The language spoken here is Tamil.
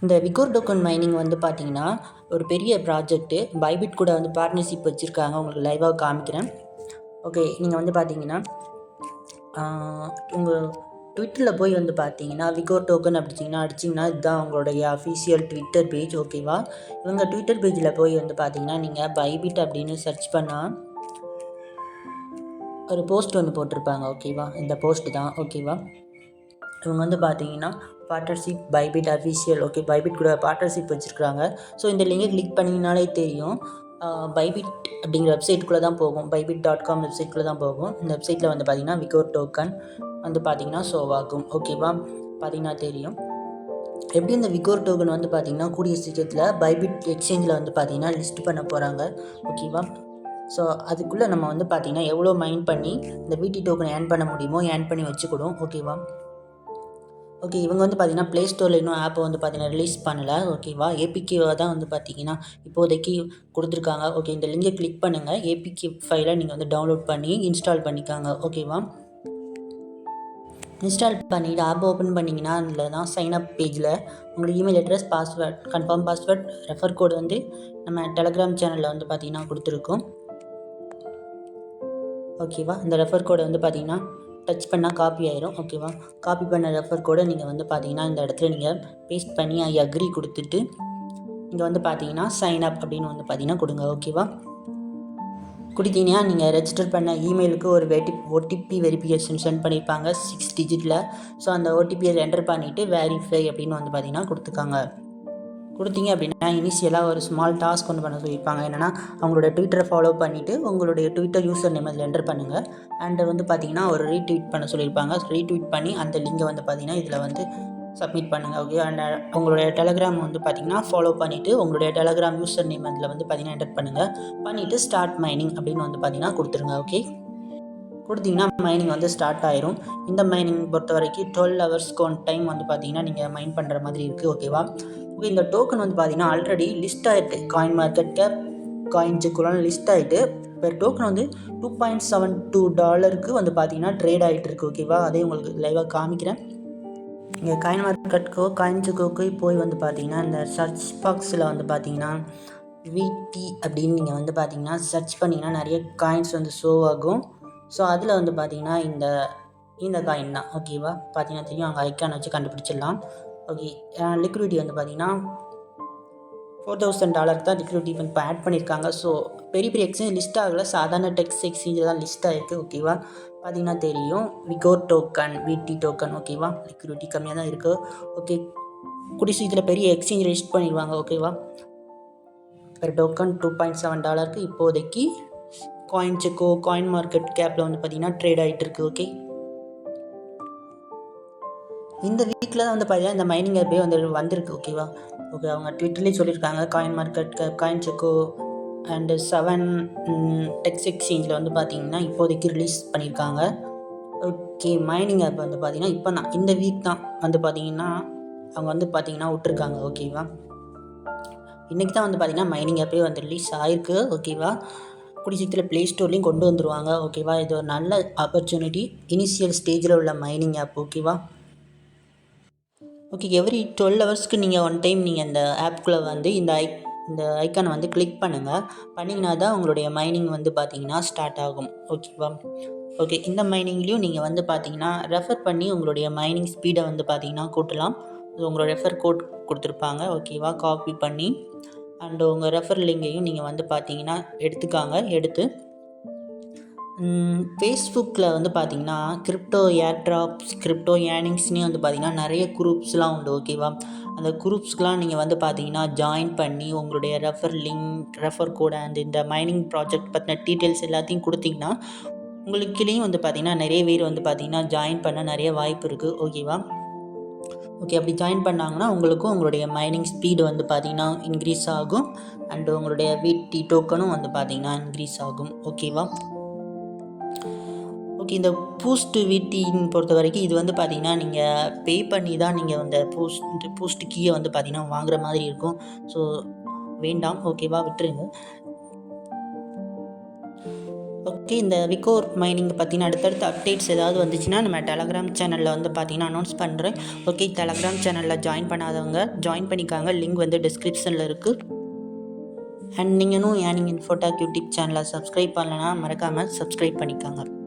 இந்த விகோர் டோக்கன் மைனிங் வந்து பார்த்தீங்கன்னா, ஒரு பெரிய ப்ராஜெக்ட்டு. பைபிட் கூட வந்து பார்ட்னர்ஷிப் வச்சுருக்காங்க. உங்களுக்கு லைவாக காமிக்கிறேன். ஓகே, நீங்கள் வந்து பார்த்தீங்கன்னா, உங்கள் ட்விட்டரில் போய் வந்து பார்த்தீங்கன்னா, விகோர் டோக்கன் அடிச்சிங்கன்னா இதுதான் உங்களுடைய அஃபிஷியல் ட்விட்டர் பேஜ். ஓகேவா? இவங்க ட்விட்டர் பேஜில் போய் வந்து பார்த்தீங்கன்னா, நீங்கள் பைபிட் அப்படின்னு சர்ச் பண்ணால் ஒரு போஸ்ட் ஒன்று போட்டிருப்பாங்க. ஓகேவா? இந்த போஸ்ட் தான். ஓகேவா? இவங்க வந்து பார்த்தீங்கன்னா partnership Bybit official. Okay, Bybit கூட பார்ட்னர்ஷிப் வச்சுருக்காங்க. ஸோ இந்த லிங்கை கிளிக் பண்ணிங்கனாலே தெரியும். பைபிட் அப்படிங்கிற வெப்சைட்டுக்குள்ளே தான் போகும். bybit.com வெப்சைட்குள்ளே தான் போகும். இந்த வெப்சைட்டில் வந்து பார்த்தீங்கன்னா விகோர் டோக்கன் வந்து பார்த்தீங்கன்னா ஷோ ஆகும். ஓகேவா? பார்த்தீங்கன்னா தெரியும். எப்படி இந்த விகோர் டோக்கன் வந்து பார்த்தீங்கன்னா கூடிய சீக்கிரத்தில் பைபிட் எக்ஸ்சேஞ்சில் வந்து பார்த்தீங்கன்னா லிஸ்ட் பண்ண போகிறாங்க. ஓகேவா? ஸோ அதுக்குள்ளே நம்ம வந்து பார்த்தீங்கன்னா எவ்வளோ மைண்ட் பண்ணி இந்த விடி டோக்கன் ஏர்ன் பண்ண முடியுமோ ஏர்ன் பண்ணி வச்சுக்கிடும். ஓகேவா? ஓகே, இவங்க வந்து பார்த்தீங்கன்னா ப்ளே ஸ்டோரில் இன்னும் ஆப்பை வந்து பார்த்தீங்கன்னா ரிலீஸ் பண்ணலை. ஓகேவா? ஏபிகேவாக தான் வந்து பார்த்தீங்கன்னா இப்போதைக்கு கொடுத்துருக்காங்க. ஓகே, இந்த லிங்கை கிளிக் பண்ணுங்கள். ஏபிகே ஃபைலை நீங்கள் வந்து டவுன்லோட் பண்ணி இன்ஸ்டால் பண்ணிக்காங்க. ஓகேவா? இன்ஸ்டால் பண்ணிவிட்டு ஆப் ஓப்பன் பண்ணிங்கன்னா அதில் தான் சைன்அப் பேஜில் உங்களோட email address, password, confirm password, refer கோடு வந்து நம்ம டெலகிராம் சேனலில் வந்து பார்த்தீங்கன்னா கொடுத்துருக்கோம். ஓகேவா? இந்த ரெஃபர் கோடை வந்து பார்த்தீங்கன்னா டச் பண்ணால் காப்பி ஆயிரும். ஓகேவா? காப்பி பண்ண ரெஃபர் கோடை நீங்கள் வந்து பார்த்தீங்கன்னா இந்த இடத்துல நீங்கள் பேஸ்ட் பண்ணி ஐ அக்ரி கொடுத்துட்டு இங்கே வந்து பார்த்தீங்கன்னா சைன் அப் அப்படின்னு வந்து பார்த்தீங்கன்னா கொடுங்க. ஓகேவா? கொடுத்தீங்கன்னா நீங்கள் ரெஜிஸ்டர் பண்ண இமெயிலுக்கு ஒரு ஓடிபி வெரிஃபிகேஷன் சென்ட் பண்ணியிருப்பாங்க 6 டிஜிட்டில். ஸோ அந்த ஓடிபியை என்டர் பண்ணிவிட்டு வெரிஃபை அப்படின்னு வந்து பார்த்தீங்கன்னா கொடுத்தீங்க அப்படின்னா இனிஷியலாக ஒரு ஸ்மால் டாஸ்க் ஒன்று பண்ண சொல்லியிருப்பாங்க. என்னென்னா அவங்களோட ட்விட்டரை ஃபாலோ பண்ணிவிட்டு உங்களுடைய ட்விட்டர் யூசர் நேம் அதில் என்டர் பண்ணுங்கள். அண்ட் வந்து பார்த்தீங்கன்னா ஒரு ரீட்வீட் பண்ண சொல்லியிருப்பாங்க. ரீட்வீட் பண்ணி அந்த லிங்கை வந்து பார்த்தீங்கன்னா இதில் வந்து சப்மிட் பண்ணுங்கள். ஓகே, அண்ட் உங்களுடைய டெலகிராம் வந்து பார்த்தீங்கன்னா ஃபாலோ பண்ணிவிட்டு உங்களுடைய டெலகிராம் யூசர் நேம் அதில் வந்து பார்த்தீங்கன்னா என்டர் பண்ணுங்கள். பண்ணிவிட்டு ஸ்டார்ட் மைனிங் அப்படின்னு வந்து பார்த்தீங்கன்னா கொடுத்துருங்க. ஓகே, கொடுத்தீங்கன்னா மைனிங் வந்து ஸ்டார்ட் ஆயிரும். இந்த மைனிங் பொறுத்த வரைக்கும் 12 ஹவர்ஸ்க்கு ஒன் டைம் வந்து பார்த்தீங்கன்னா நீங்கள் மைன் பண்ணுற மாதிரி இருக்குது. ஓகேவா? ஓகே, இந்த டோக்கன் வந்து பார்த்தீங்கன்னா ஆல்ரெடி லிஸ்ட் ஆகிட்டு காயின் மார்க்கெட் கேப் காயின்ஸுக்குலாம் லிஸ்ட் ஆகிட்டு பெர் டோக்கன் வந்து $2.72 வந்து பார்த்தீங்கன்னா ட்ரேட் ஆகிட்டு இருக்குது. ஓகேவா? அதே உங்களுக்கு லைவாக காமிக்கிறேன். இங்கே காயின் மார்க்கெட்டுக்கோ காயின்ஸுக்கோ போய் வந்து பார்த்தீங்கன்னா இந்த சர்ச் பாக்ஸில் வந்து பார்த்தீங்கன்னா விடி அப்படின்னு நீங்கள் வந்து பார்த்தீங்கன்னா சர்ச் பண்ணிங்கன்னா நிறைய காயின்ஸ் வந்து ஷோ ஆகும். ஸோ அதில் வந்து பார்த்தீங்கன்னா இந்த காயின் தான். ஓகேவா? பார்த்தீங்கன்னா தெரியும், அங்கே ஐக்கான் வச்சு கண்டுபிடிச்சிடலாம். ஓகே, லிக்விடிட்டி வந்து பார்த்தீங்கன்னா $4,000 தான் லிக்விடிட்டி இப்போ ஆட் பண்ணியிருக்காங்க. ஸோ பெரிய பெரிய எக்ஸ்சேஞ்ச் லிஸ்ட் ஆகலை, சாதாரண டெக்ஸ் எக்ஸ்சேஞ்சில் தான் லிஸ்ட் ஆகிருக்கு. ஓகேவா? பார்த்தீங்கன்னா தெரியும் விகோர் டோக்கன், விடி டோக்கன். ஓகேவா? லிக்விடிட்டி கம்மியாக தான் இருக்குது. ஓகே, குடிசு இதில் பெரிய எக்ஸ்சேஞ்ச் லிஸ்ட் பண்ணிடுவாங்க. ஓகேவா? பெர் டோக்கன் $2.7 இப்போதைக்கு காயின்ஸுக்கோ காயின் மார்க்கெட் கேப்பில் வந்து பார்த்தீங்கன்னா ட்ரேட் ஆகிட்டு இருக்குது. ஓகே, இந்த வீக்கில் தான் வந்து பார்த்தீங்கன்னா இந்த மைனிங் ஆப்பே வந்திருக்கு. ஓகேவா? ஓகே, அவங்க ட்விட்டர்லேயே சொல்லியிருக்காங்க காயின் மார்க்கெட் கேப், காயின்ஸுக்கோ அண்டு 7 டெக்ஸ் எக்ஸ்சேஞ்சில் வந்து பார்த்தீங்கன்னா இப்போதைக்கு ரிலீஸ் பண்ணியிருக்காங்க. ஓகே, மைனிங் ஆப் வந்து பார்த்தீங்கன்னா இப்போ தான் இந்த வீக் தான் வந்து பார்த்தீங்கன்னா அவங்க வந்து பார்த்தீங்கன்னா விட்டுருக்காங்க. ஓகேவா? இன்றைக்கி தான் வந்து பார்த்தீங்கன்னா மைனிங் ஆப்பே வந்து ரிலீஸ் ஆகிருக்கு. ஓகேவா? கூடிய சீக்கிரத்தில் ப்ளே ஸ்டோர்லேயும் கொண்டு வந்துடுவாங்க. ஓகேவா? இது ஒரு நல்ல ஆப்பர்ச்சுனிட்டி, இனிஷியல் ஸ்டேஜில் உள்ள மைனிங் ஆப். ஓகேவா? ஓகே, எவ்ரி 12 ஹவர்ஸ்க்கு நீங்கள் ஒன் டைம் நீங்கள் இந்த ஆப்புக்குள்ளே வந்து இந்த ஐக்கானை வந்து கிளிக் பண்ணுங்கள். பண்ணிங்கன்னா தான் உங்களுடைய மைனிங் வந்து பார்த்தீங்கன்னா ஸ்டார்ட் ஆகும். ஓகேவா? ஓகே, இந்த மைனிங்லேயும் நீங்கள் வந்து பார்த்தீங்கன்னா ரெஃபர் பண்ணி உங்களுடைய மைனிங் ஸ்பீடை வந்து பார்த்தீங்கன்னா கூட்டலாம். உங்களோட ரெஃபர் கோட் கொடுத்துருப்பாங்க. ஓகேவா? காப்பி பண்ணி அண்டு உங்கள் ரெஃபர் லிங்கையும் நீங்கள் வந்து பார்த்தீங்கன்னா எடுத்து ஃபேஸ்புக்கில் வந்து பார்த்தீங்கன்னா கிரிப்டோ ஏர்ட்ராப்ஸ், கிரிப்டோ ஏர்னிங்ஸ்னே வந்து பார்த்தீங்கன்னா நிறைய குரூப்ஸ்லாம் உண்டு. ஓகேவா? அந்த குரூப்ஸ்க்கெலாம் நீங்கள் வந்து பார்த்தீங்கன்னா ஜாயின் பண்ணி உங்களுடைய refer link, refer code and இந்த மைனிங் ப்ராஜெக்ட் பற்றின டீட்டெயில்ஸ் எல்லாத்தையும் கொடுத்தீங்கன்னா உங்களுக்கு கீழேயும் வந்து பார்த்தீங்கன்னா நிறைய பேர் வந்து பார்த்தீங்கன்னா ஜாயின் பண்ண நிறைய வாய்ப்பு இருக்குது. ஓகேவா? ஓகே, அப்படி ஜாயின் பண்ணாங்கன்னா உங்களுக்கும் உங்களுடைய மைனிங் ஸ்பீடு வந்து பார்த்தீங்கன்னா இன்க்ரீஸ் ஆகும். அண்டு உங்களுடைய விடி டோக்கனும் வந்து பார்த்தீங்கன்னா இன்க்ரீஸ் ஆகும். ஓகேவா? ஓகே, இந்த பூஸ்ட் விடின்னு பொறுத்த வரைக்கும் இது வந்து பார்த்தீங்கன்னா நீங்கள் பே பண்ணி தான் நீங்கள் அந்த பூஸ்ட் கீயை வந்து பார்த்தீங்கன்னா வாங்குற மாதிரி இருக்கும். ஸோ வேண்டாம். ஓகேவா? விட்டுருங்க. ஓகே, இந்த விகோர் மைனிங் பார்த்தீங்கன்னா அடுத்தடுத்த அப்டேட்ஸ் ஏதாவது வந்துச்சுன்னா நம்ம டெலகிராம் சேனலில் வந்து பார்த்தீங்கன்னா அனௌன்ஸ் பண்ணுறேன். ஓகே, டெலகிராம் சேனலில் ஜாயின் பண்ணாதவங்க ஜாயின் பண்ணிக்காங்க. லிங்க் வந்து டிஸ்கிரிப்ஷனில் இருக்குது. அண்ட் நீங்களும் ஏர்னிங் இன்ஃபோடெக் யூடியூப் சேனலை சப்ஸ்கிரைப் பண்ணலைன்னா மறக்காமல் சப்ஸ்கிரைப் பண்ணிக்காங்க.